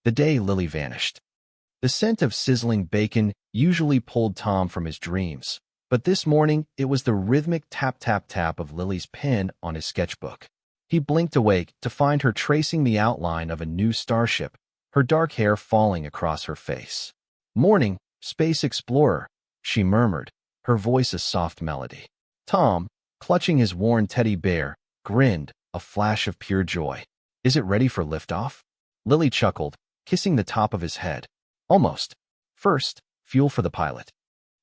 the day Lily vanished. The scent of sizzling bacon usually pulled Tom from his dreams, but this morning it was the rhythmic tap-tap-tap of Lily's pen on his sketchbook. He blinked awake to find her tracing the outline of a new starship, her dark hair falling across her face. "Morning, Space Explorer," she murmured, her voice a soft melody. Tom, clutching his worn teddy bear, grinned, a flash of pure joy. "Is it ready for liftoff?" Lily chuckled, kissing the top of his head. "Almost. First, fuel for the pilot."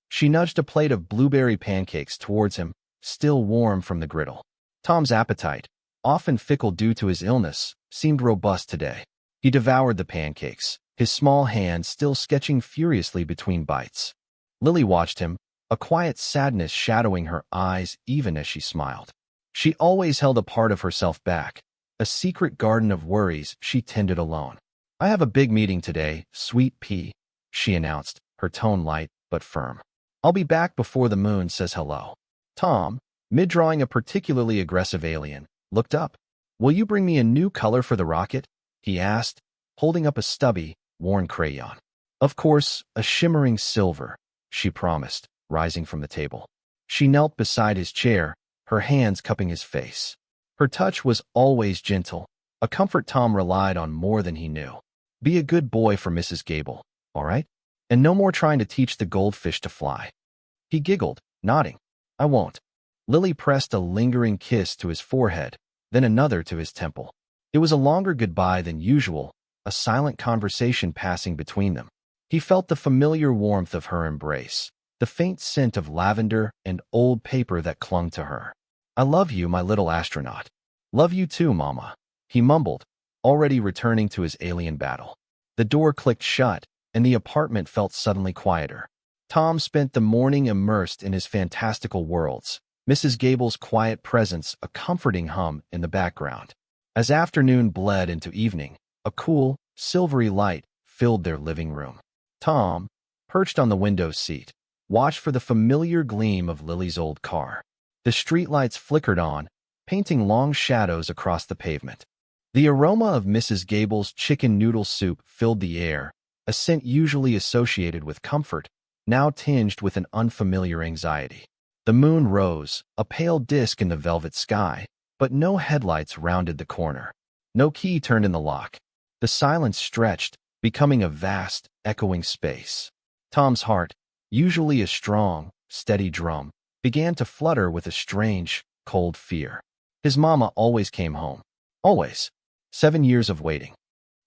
She nudged a plate of blueberry pancakes towards him, still warm from the griddle. Tom's appetite, often fickle due to his illness, seemed robust today. He devoured the pancakes, his small hands still sketching furiously between bites. Lily watched him, a quiet sadness shadowing her eyes even as she smiled. She always held a part of herself back, a secret garden of worries she tended alone. "I have a big meeting today, sweet pea," she announced, her tone light but firm. "I'll be back before the moon says hello." Tom, mid-drawing a particularly aggressive alien, looked up. "Will you bring me a new color for the rocket?" he asked, holding up a stubby, worn crayon. "Of course, a shimmering silver," she promised, rising from the table. She knelt beside his chair, her hands cupping his face. Her touch was always gentle, a comfort Tom relied on more than he knew. "Be a good boy for Mrs. Gable, all right? And no more trying to teach the goldfish to fly." He giggled, nodding. "I won't." Lily pressed a lingering kiss to his forehead, then another to his temple. It was a longer goodbye than usual, a silent conversation passing between them. He felt the familiar warmth of her embrace, the faint scent of lavender and old paper that clung to her. "I love you, my little astronaut." "Love you too, Mama," he mumbled, already returning to his alien battle. The door clicked shut, and the apartment felt suddenly quieter. Tom spent the morning immersed in his fantastical worlds, Mrs. Gable's quiet presence a comforting hum in the background. As afternoon bled into evening, a cool, silvery light filled their living room. Tom, perched on the window seat, watched for the familiar gleam of Lily's old car. The streetlights flickered on, painting long shadows across the pavement. The aroma of Mrs. Gable's chicken noodle soup filled the air, a scent usually associated with comfort, now tinged with an unfamiliar anxiety. The moon rose, a pale disk in the velvet sky, but no headlights rounded the corner. No key turned in the lock. The silence stretched, becoming a vast, echoing space. Tom's heart, usually a strong, steady drum, began to flutter with a strange, cold fear. His mama always came home. Always. 7 years of waiting.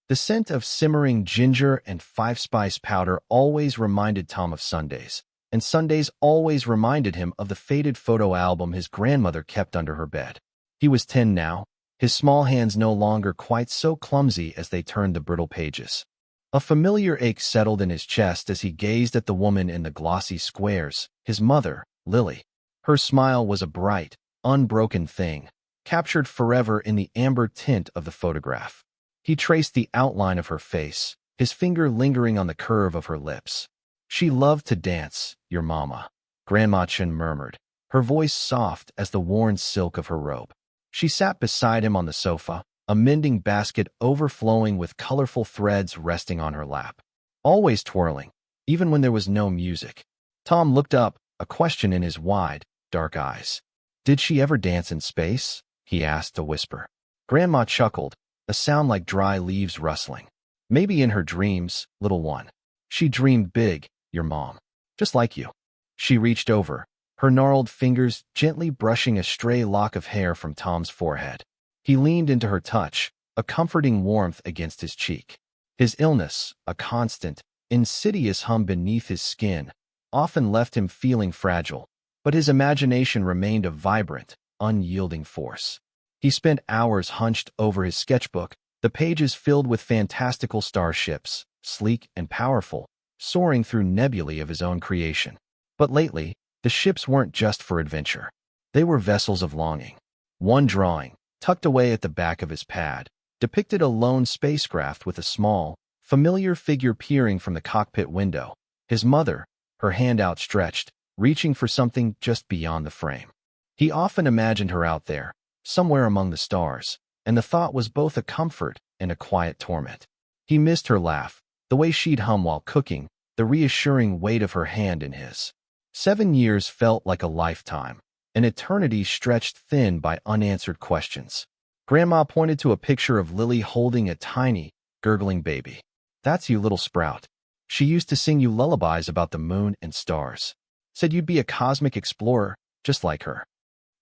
The scent of simmering ginger and five-spice powder always reminded Tom of Sundays, and Sundays always reminded him of the faded photo album his grandmother kept under her bed. He was 10 now, his small hands no longer quite so clumsy as they turned the brittle pages. A familiar ache settled in his chest as he gazed at the woman in the glossy squares, his mother, Lily. Her smile was a bright, unbroken thing, captured forever in the amber tint of the photograph. He traced the outline of her face, his finger lingering on the curve of her lips. "She loved to dance, your mama," Grandma Chen murmured, her voice soft as the worn silk of her robe. She sat beside him on the sofa, a mending basket overflowing with colorful threads resting on her lap. Always twirling, even when there was no music. Tom looked up, a question in his wide, dark eyes. "Did she ever dance in space?" he asked a whisper. Grandma chuckled, a sound like dry leaves rustling. "Maybe in her dreams, little one. She dreamed big, your mom. Just like you." She reached over, her gnarled fingers gently brushing a stray lock of hair from Tom's forehead. He leaned into her touch, a comforting warmth against his cheek. His illness, a constant, insidious hum beneath his skin, often left him feeling fragile, but his imagination remained a vibrant, unyielding force. He spent hours hunched over his sketchbook, the pages filled with fantastical starships, sleek and powerful, soaring through nebulae of his own creation. But lately, the ships weren't just for adventure. They were vessels of longing. One drawing, tucked away at the back of his pad, depicted a lone spacecraft with a small, familiar figure peering from the cockpit window, his mother, her hand outstretched, reaching for something just beyond the frame. He often imagined her out there, somewhere among the stars, and the thought was both a comfort and a quiet torment. He missed her laugh, the way she'd hum while cooking, the reassuring weight of her hand in his. 7 years felt like a lifetime, an eternity stretched thin by unanswered questions. Grandma pointed to a picture of Lily holding a tiny, gurgling baby. "That's you, little sprout. She used to sing you lullabies about the moon and stars. Said you'd be a cosmic explorer, just like her."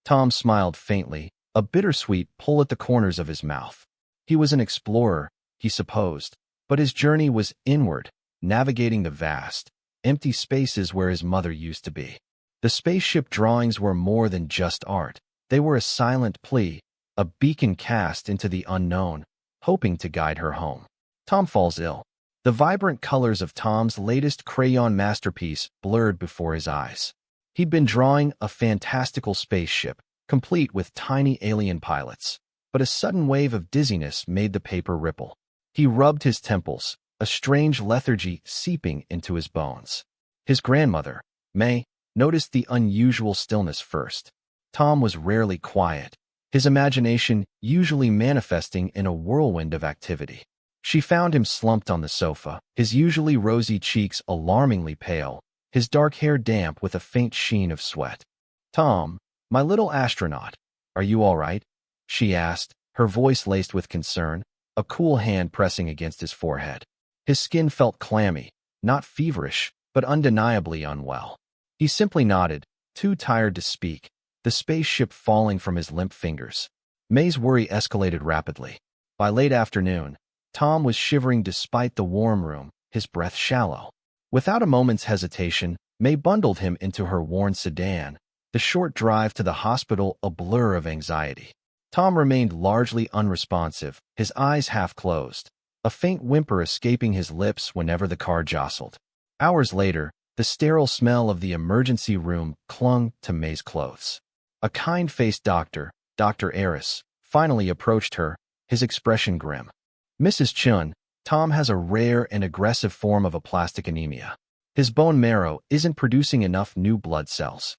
Tom smiled faintly, a bittersweet pull at the corners of his mouth. He was an explorer, he supposed, but his journey was inward, navigating the vast, empty spaces where his mother used to be. The spaceship drawings were more than just art. They were a silent plea, a beacon cast into the unknown, hoping to guide her home. Tom falls ill. The vibrant colors of Tom's latest crayon masterpiece blurred before his eyes. He'd been drawing a fantastical spaceship, complete with tiny alien pilots, but a sudden wave of dizziness made the paper ripple. He rubbed his temples, a strange lethargy seeping into his bones. His grandmother, May, noticed the unusual stillness first. Tom was rarely quiet, his imagination usually manifesting in a whirlwind of activity. She found him slumped on the sofa, his usually rosy cheeks alarmingly pale, his dark hair damp with a faint sheen of sweat. "Tom, my little astronaut, are you all right?" she asked, her voice laced with concern, a cool hand pressing against his forehead. His skin felt clammy, not feverish, but undeniably unwell. He simply nodded, too tired to speak, the spaceship falling from his limp fingers. May's worry escalated rapidly. By late afternoon, Tom was shivering despite the warm room, his breath shallow. Without a moment's hesitation, May bundled him into her worn sedan, the short drive to the hospital a blur of anxiety. Tom remained largely unresponsive, his eyes half closed, a faint whimper escaping his lips whenever the car jostled. Hours later, the sterile smell of the emergency room clung to May's clothes. A kind-faced doctor, Dr. Eris, finally approached her, his expression grim. "Mrs. Chun, Tom has a rare and aggressive form of aplastic anemia. His bone marrow isn't producing enough new blood cells."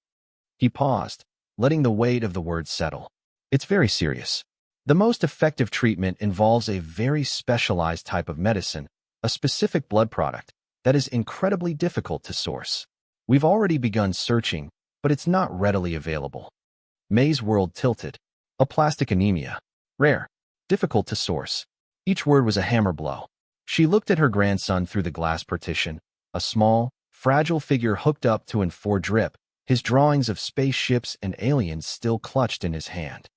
He paused, letting the weight of the words settle. "It's very serious. The most effective treatment involves a very specialized type of medicine, a specific blood product, that is incredibly difficult to source. We've already begun searching, but it's not readily available." May's world tilted. Aplastic anemia. Rare. Difficult to source. Each word was a hammer blow. She looked at her grandson through the glass partition, a small, fragile figure hooked up to an four-drip, his drawings of spaceships and aliens still clutched in his hand.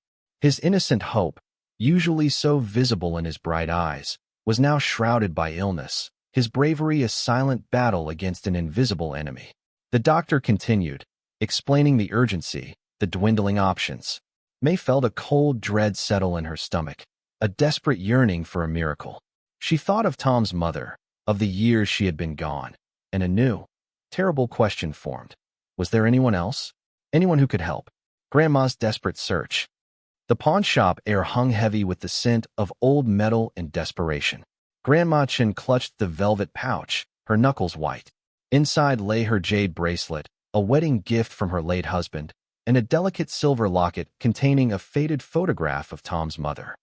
His innocent hope, usually so visible in his bright eyes, was now shrouded by illness, his bravery a silent battle against an invisible enemy. The doctor continued, explaining the urgency, the dwindling options. May felt a cold dread settle in her stomach, a desperate yearning for a miracle. She thought of Tom's mother, of the years she had been gone, and a new, terrible question formed. Was there anyone else? Anyone who could help? Grandma's desperate search. The pawn shop air hung heavy with the scent of old metal and desperation. Grandma Chen clutched the velvet pouch, her knuckles white. Inside lay her jade bracelet, a wedding gift from her late husband, and a delicate silver locket containing a faded photograph of Tom's mother.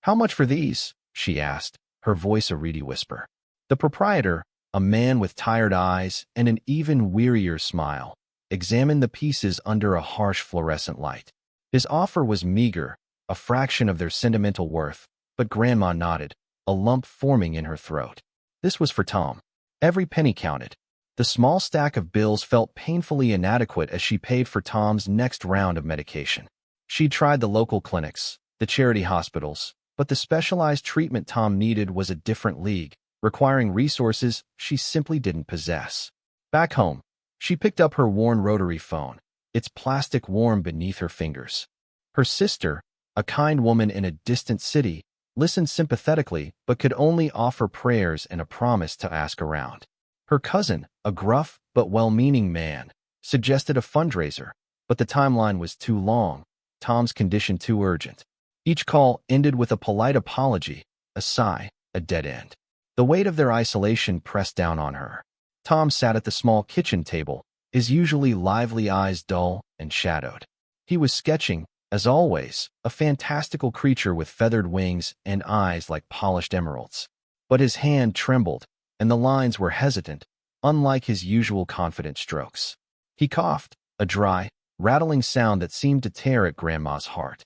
"How much for these?" she asked, her voice a reedy whisper. The proprietor, a man with tired eyes and an even wearier smile, examined the pieces under a harsh fluorescent light. His offer was meager, a fraction of their sentimental worth, but Grandma nodded, a lump forming in her throat. This was for Tom. Every penny counted. The small stack of bills felt painfully inadequate as she paid for Tom's next round of medication. She'd tried the local clinics, the charity hospitals, but the specialized treatment Tom needed was a different league, requiring resources she simply didn't possess. Back home, she picked up her worn rotary phone, its plastic warm beneath her fingers. Her sister, a kind woman in a distant city, listened sympathetically but could only offer prayers and a promise to ask around. Her cousin, a gruff but well-meaning man, suggested a fundraiser, but the timeline was too long, Tom's condition too urgent. Each call ended with a polite apology, a sigh, a dead end. The weight of their isolation pressed down on her. Tom sat at the small kitchen table, his usually lively eyes dull and shadowed. He was sketching, as always, a fantastical creature with feathered wings and eyes like polished emeralds. but his hand trembled, and the lines were hesitant, unlike his usual confident strokes. He coughed, a dry, rattling sound that seemed to tear at Grandma's heart.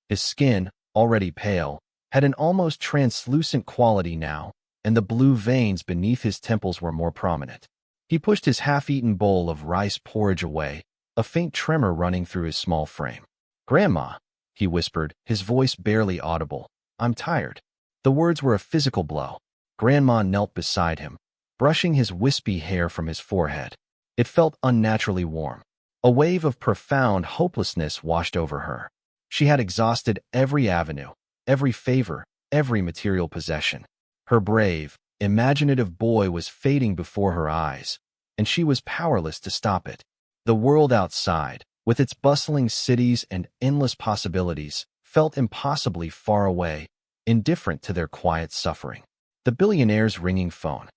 His skin, already pale, had an almost translucent quality now, and the blue veins beneath his temples were more prominent. He pushed his half-eaten bowl of rice porridge away, a faint tremor running through his small frame. "Grandma," he whispered, his voice barely audible, "I'm tired." The words were a physical blow. Grandma knelt beside him, brushing his wispy hair from his forehead. It felt unnaturally warm. A wave of profound hopelessness washed over her. She had exhausted every avenue, every favor, every material possession. Her brave, imaginative boy was fading before her eyes, and she was powerless to stop it. The world outside, with its bustling cities and endless possibilities, felt impossibly far away, indifferent to their quiet suffering. The billionaire's ringing phone.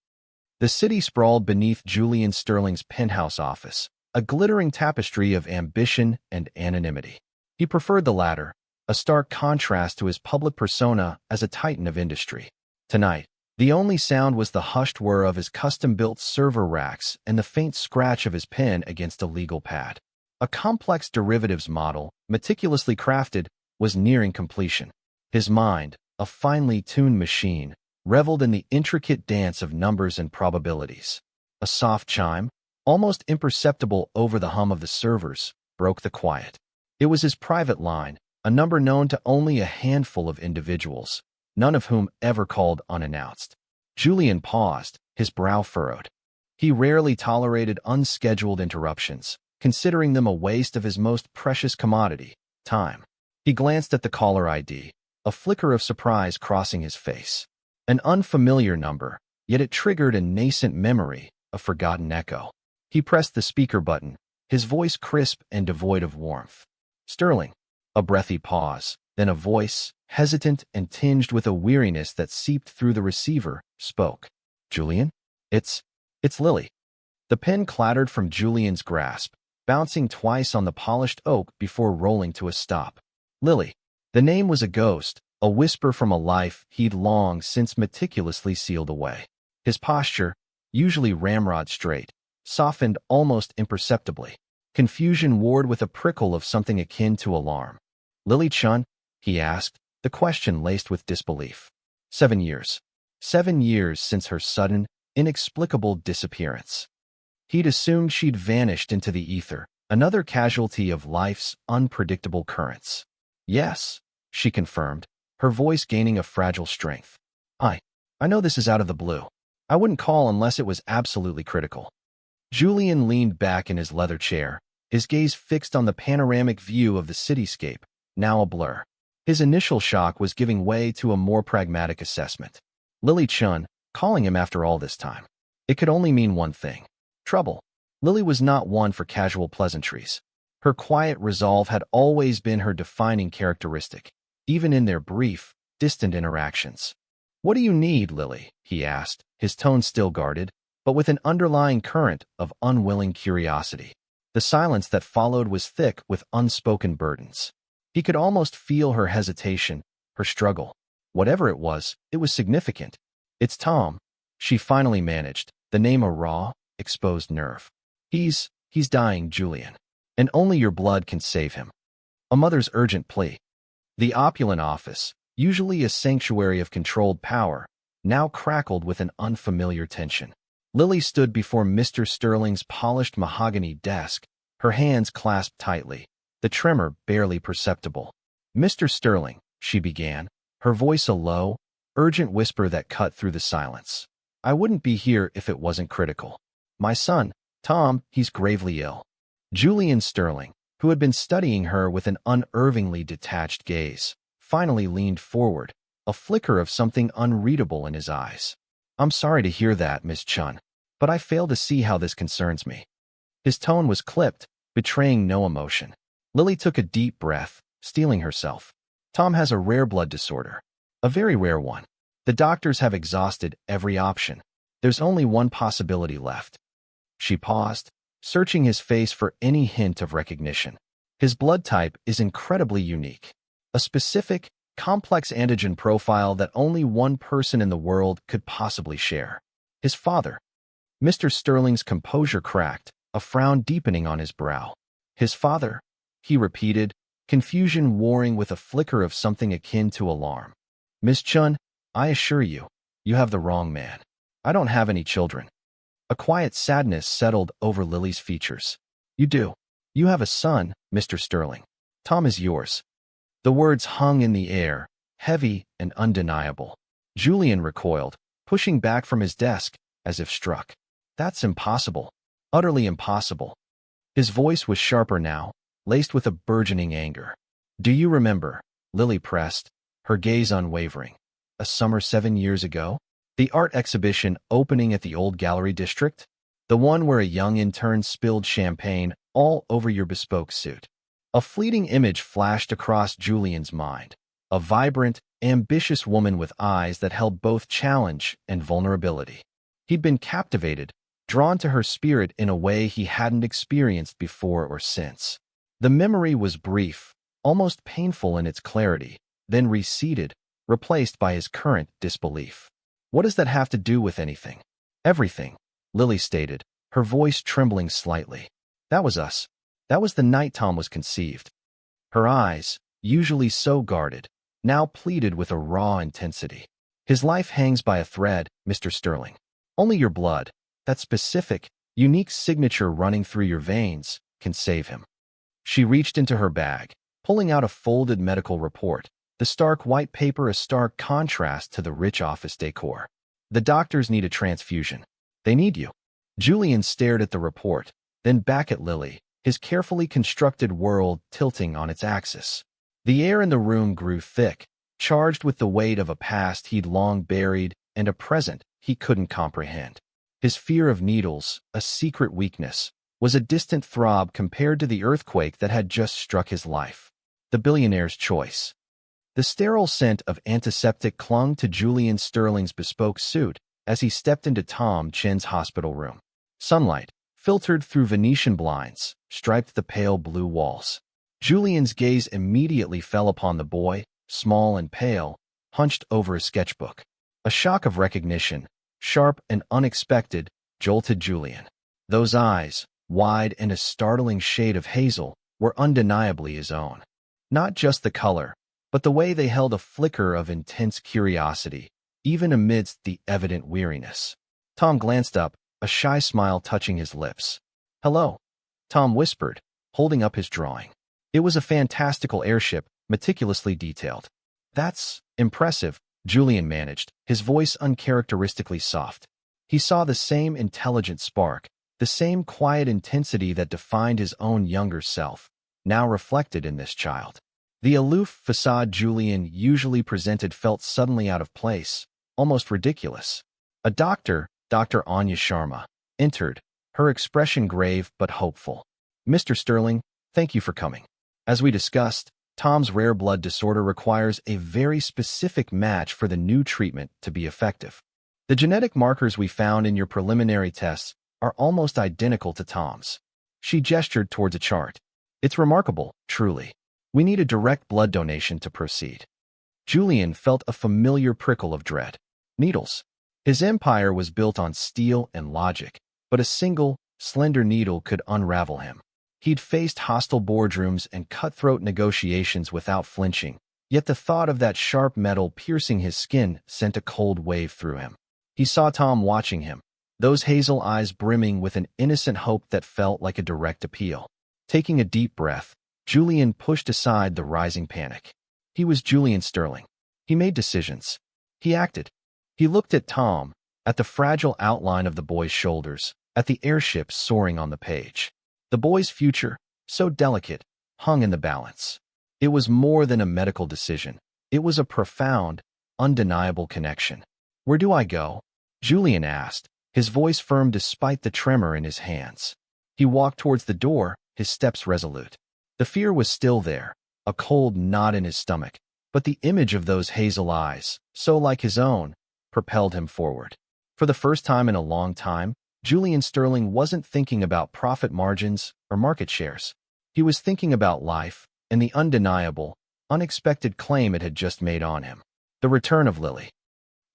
The city sprawled beneath Julian Sterling's penthouse office, a glittering tapestry of ambition and anonymity. He preferred the latter, a stark contrast to his public persona as a titan of industry. Tonight, the only sound was the hushed whir of his custom-built server racks and the faint scratch of his pen against a legal pad. A complex derivatives model, meticulously crafted, was nearing completion. His mind, a finely tuned machine, reveled in the intricate dance of numbers and probabilities. A soft chime, almost imperceptible over the hum of the servers, broke the quiet. It was his private line, a number known to only a handful of individuals, none of whom ever called unannounced. Julian paused, his brow furrowed. He rarely tolerated unscheduled interruptions, considering them a waste of his most precious commodity, time. He glanced at the caller ID, a flicker of surprise crossing his face. An unfamiliar number, yet it triggered a nascent memory, a forgotten echo. He pressed the speaker button, his voice crisp and devoid of warmth. "Sterling." A breathy pause, then a voice, hesitant and tinged with a weariness that seeped through the receiver, spoke. "Julian? It's Lily." The pen clattered from Julian's grasp, bouncing twice on the polished oak before rolling to a stop. Lily. The name was a ghost, a whisper from a life he'd long since meticulously sealed away. His posture, usually ramrod straight, softened almost imperceptibly. Confusion warred with a prickle of something akin to alarm. "Lily Chun?" he asked, the question laced with disbelief. 7 years. 7 years since her sudden, inexplicable disappearance. He'd assumed she'd vanished into the ether, another casualty of life's unpredictable currents. "Yes," she confirmed, her voice gaining a fragile strength. I know this is out of the blue. I wouldn't call unless it was absolutely critical." Julian leaned back in his leather chair, his gaze fixed on the panoramic view of the cityscape, now a blur. His initial shock was giving way to a more pragmatic assessment. Lily Chun, calling him after all this time. It could only mean one thing. Trouble. Lily was not one for casual pleasantries. Her quiet resolve had always been her defining characteristic, even in their brief, distant interactions. "What do you need, Lily?" he asked, his tone still guarded, but with an underlying current of unwilling curiosity. The silence that followed was thick with unspoken burdens. He could almost feel her hesitation, her struggle. Whatever it was significant. "It's Tom," she finally managed, the name a raw, exposed nerve. He's dying, Julian. And only your blood can save him." A mother's urgent plea. The opulent office, usually a sanctuary of controlled power, now crackled with an unfamiliar tension. Lily stood before Mr. Sterling's polished mahogany desk, her hands clasped tightly, the tremor barely perceptible. "Mr. Sterling," she began, her voice a low, urgent whisper that cut through the silence. "I wouldn't be here if it wasn't critical. My son, Tom, he's gravely ill." Julian Sterling, who had been studying her with an unervingly detached gaze, finally leaned forward, a flicker of something unreadable in his eyes. "I'm sorry to hear that, Miss Chun, but I fail to see how this concerns me." His tone was clipped, betraying no emotion. Lily took a deep breath, steeling herself. "Tom has a rare blood disorder. A very rare one. The doctors have exhausted every option. There's only one possibility left." She paused, searching his face for any hint of recognition. "His blood type is incredibly unique. A specific, complex antigen profile that only one person in the world could possibly share. His father. Mr. Sterling's composure cracked, a frown deepening on his brow. His father? He repeated, confusion warring with a flicker of something akin to alarm. Miss Chun, I assure you, you have the wrong man. I don't have any children. A quiet sadness settled over Lily's features. You do. You have a son, Mr. Sterling. Tom is yours. The words hung in the air, heavy and undeniable. Julian recoiled, pushing back from his desk, as if struck. That's impossible. Utterly impossible. His voice was sharper now, laced with a burgeoning anger. Do you remember? Lily pressed, her gaze unwavering. A summer 7 years ago? The art exhibition opening at the old gallery district? The one where a young intern spilled champagne all over your bespoke suit. A fleeting image flashed across Julian's mind. A vibrant, ambitious woman with eyes that held both challenge and vulnerability. He'd been captivated, drawn to her spirit in a way he hadn't experienced before or since. The memory was brief, almost painful in its clarity, then receded, replaced by his current disbelief. What does that have to do with anything? Everything, Lily stated, her voice trembling slightly. That was us. That was the night Tom was conceived. Her eyes, usually so guarded, now pleaded with a raw intensity. His life hangs by a thread, Mr. Sterling. Only your blood, that specific, unique signature running through your veins, can save him. She reached into her bag, pulling out a folded medical report, the stark white paper a stark contrast to the rich office decor. The doctors need a transfusion. They need you. Julian stared at the report, then back at Lily, his carefully constructed world tilting on its axis. The air in the room grew thick, charged with the weight of a past he'd long buried and a present he couldn't comprehend. His fear of needles, a secret weakness, was a distant throb compared to the earthquake that had just struck his life. The billionaire's choice. The sterile scent of antiseptic clung to Julian Sterling's bespoke suit as he stepped into Tom Chin's hospital room. Sunlight, filtered through Venetian blinds, striped the pale blue walls. Julian's gaze immediately fell upon the boy, small and pale, hunched over a sketchbook. A shock of recognition, sharp and unexpected, jolted Julian. Those eyes, wide and a startling shade of hazel, were undeniably his own. Not just the color, but the way they held a flicker of intense curiosity, even amidst the evident weariness. Tom glanced up, a shy smile touching his lips. Hello, Tom whispered, holding up his drawing. It was a fantastical airship, meticulously detailed. That's impressive, Julian managed, his voice uncharacteristically soft. He saw the same intelligent spark, the same quiet intensity that defined his own younger self, now reflected in this child. The aloof facade Julian usually presented felt suddenly out of place, almost ridiculous. A doctor, Dr. Anya Sharma, entered, her expression grave but hopeful. Mr. Sterling, thank you for coming. As we discussed, Tom's rare blood disorder requires a very specific match for the new treatment to be effective. The genetic markers we found in your preliminary tests are almost identical to Tom's. She gestured towards a chart. It's remarkable, truly. We need a direct blood donation to proceed. Julian felt a familiar prickle of dread. Needles. His empire was built on steel and logic, but a single, slender needle could unravel him. He'd faced hostile boardrooms and cutthroat negotiations without flinching, yet the thought of that sharp metal piercing his skin sent a cold wave through him. He saw Tom watching him, those hazel eyes brimming with an innocent hope that felt like a direct appeal. Taking a deep breath, Julian pushed aside the rising panic. He was Julian Sterling. He made decisions. He acted. He looked at Tom, at the fragile outline of the boy's shoulders, at the airship soaring on the page. The boy's future, so delicate, hung in the balance. It was more than a medical decision. It was a profound, undeniable connection. Where do I go? Julian asked, his voice firm despite the tremor in his hands. He walked towards the door, his steps resolute. The fear was still there, a cold knot in his stomach, but the image of those hazel eyes, so like his own, propelled him forward. For the first time in a long time, Julian Sterling wasn't thinking about profit margins or market shares. He was thinking about life and the undeniable, unexpected claim it had just made on him. The return of Lily.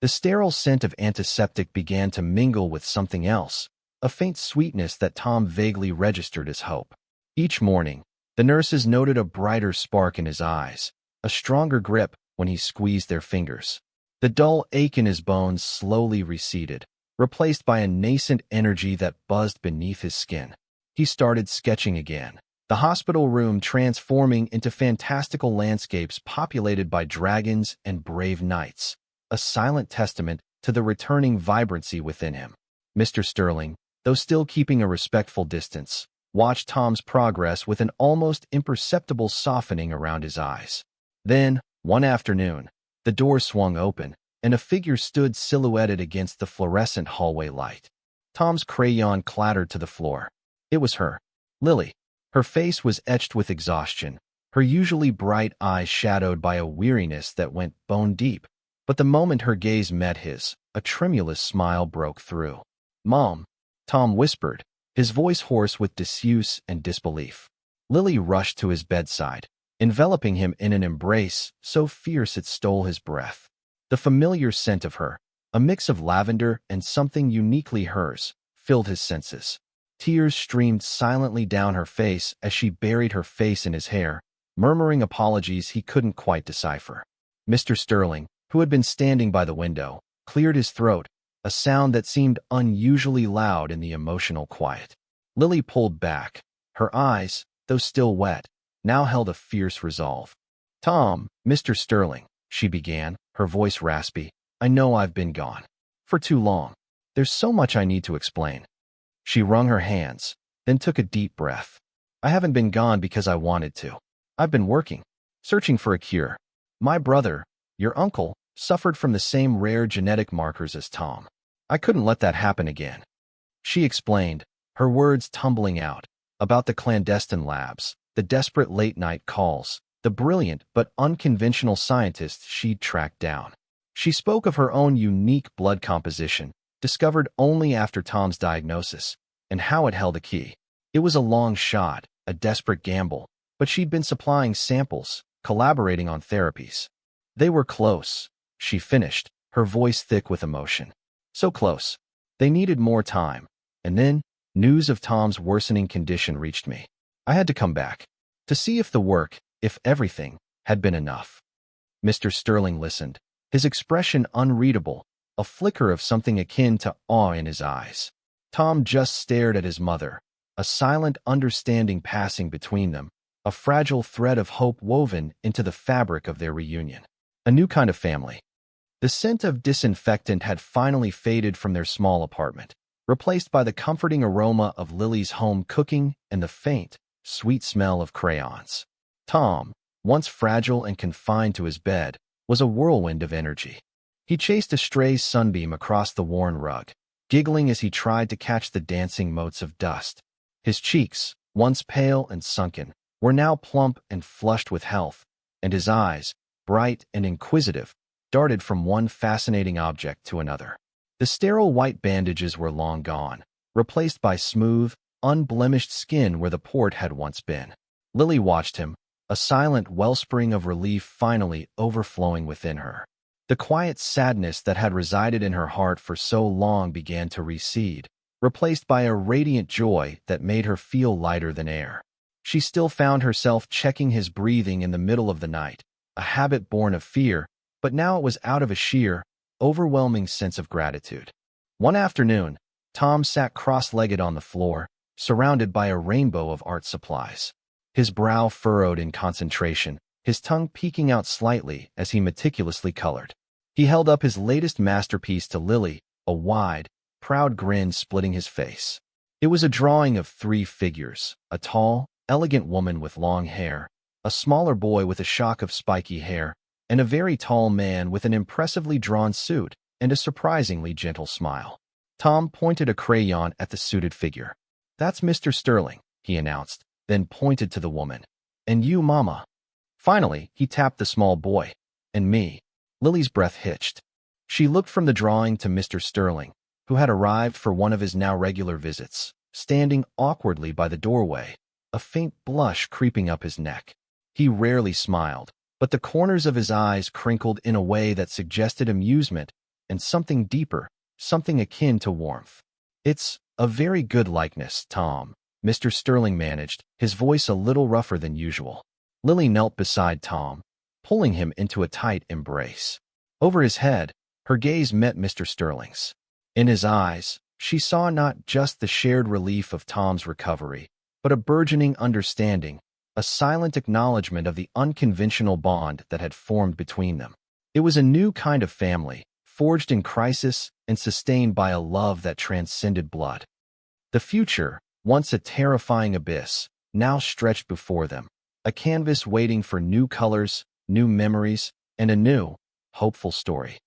The sterile scent of antiseptic began to mingle with something else, a faint sweetness that Tom vaguely registered as hope. Each morning, the nurses noted a brighter spark in his eyes, a stronger grip when he squeezed their fingers. The dull ache in his bones slowly receded, replaced by a nascent energy that buzzed beneath his skin. He started sketching again, the hospital room transforming into fantastical landscapes populated by dragons and brave knights, a silent testament to the returning vibrancy within him. Mr. Sterling, though still keeping a respectful distance, watched Tom's progress with an almost imperceptible softening around his eyes. Then, one afternoon, the door swung open, and a figure stood silhouetted against the fluorescent hallway light. Tom's crayon clattered to the floor. It was her, Lily. Her face was etched with exhaustion, her usually bright eyes shadowed by a weariness that went bone deep. But the moment her gaze met his, a tremulous smile broke through. "Mom," Tom whispered, his voice hoarse with disuse and disbelief. Lily rushed to his bedside, enveloping him in an embrace so fierce it stole his breath. The familiar scent of her, a mix of lavender and something uniquely hers, filled his senses. Tears streamed silently down her face as she buried her face in his hair, murmuring apologies he couldn't quite decipher. Mr. Sterling, who had been standing by the window, cleared his throat, a sound that seemed unusually loud in the emotional quiet. Lily pulled back. Her eyes, though still wet, now held a fierce resolve. "Tom, Mr. Sterling," she began, her voice raspy, "I know I've been gone. For too long. There's so much I need to explain." She wrung her hands, then took a deep breath. "I haven't been gone because I wanted to. I've been working, searching for a cure. My brother, your uncle, suffered from the same rare genetic markers as Tom. I couldn't let that happen again." She explained, her words tumbling out, about the clandestine labs, the desperate late-night calls, the brilliant but unconventional scientists she'd tracked down. She spoke of her own unique blood composition, discovered only after Tom's diagnosis, and how it held a key. It was a long shot, a desperate gamble, but she'd been supplying samples, collaborating on therapies. They were close, she finished, her voice thick with emotion. So close. They needed more time. And then, news of Tom's worsening condition reached me. I had to come back, to see if the work, if everything, had been enough. Mr. Sterling listened, his expression unreadable, a flicker of something akin to awe in his eyes. Tom just stared at his mother, a silent understanding passing between them, a fragile thread of hope woven into the fabric of their reunion. A new kind of family. The scent of disinfectant had finally faded from their small apartment, replaced by the comforting aroma of Lily's home cooking and the faint, sweet smell of crayons. Tom, once fragile and confined to his bed, was a whirlwind of energy. He chased a stray sunbeam across the worn rug, giggling as he tried to catch the dancing motes of dust. His cheeks, once pale and sunken, were now plump and flushed with health, and his eyes, bright and inquisitive, darted from one fascinating object to another. The sterile white bandages were long gone, replaced by smooth, unblemished skin where the port had once been. Lily watched him, a silent wellspring of relief finally overflowing within her. The quiet sadness that had resided in her heart for so long began to recede, replaced by a radiant joy that made her feel lighter than air. She still found herself checking his breathing in the middle of the night, a habit born of fear, but now it was out of a sheer, overwhelming sense of gratitude. One afternoon, Tom sat cross-legged on the floor, surrounded by a rainbow of art supplies. His brow furrowed in concentration, his tongue peeking out slightly as he meticulously colored. He held up his latest masterpiece to Lily, a wide, proud grin splitting his face. It was a drawing of three figures, a tall, elegant woman with long hair, a smaller boy with a shock of spiky hair, and a very tall man with an impressively drawn suit and a surprisingly gentle smile. Tom pointed a crayon at the suited figure. "That's Mr. Sterling," he announced, then pointed to the woman. "And you, Mama." Finally, he tapped the small boy. "And me." Lily's breath hitched. She looked from the drawing to Mr. Sterling, who had arrived for one of his now regular visits, standing awkwardly by the doorway, a faint blush creeping up his neck. He rarely smiled, but the corners of his eyes crinkled in a way that suggested amusement and something deeper, something akin to warmth. "It's a very good likeness, Tom," Mr. Sterling managed, his voice a little rougher than usual. Lily knelt beside Tom, pulling him into a tight embrace. Over his head, her gaze met Mr. Sterling's. In his eyes, she saw not just the shared relief of Tom's recovery, but a burgeoning understanding, a silent acknowledgement of the unconventional bond that had formed between them. It was a new kind of family, forged in crisis and sustained by a love that transcended blood. The future, once a terrifying abyss, now stretched before them, a canvas waiting for new colors, new memories, and a new, hopeful story.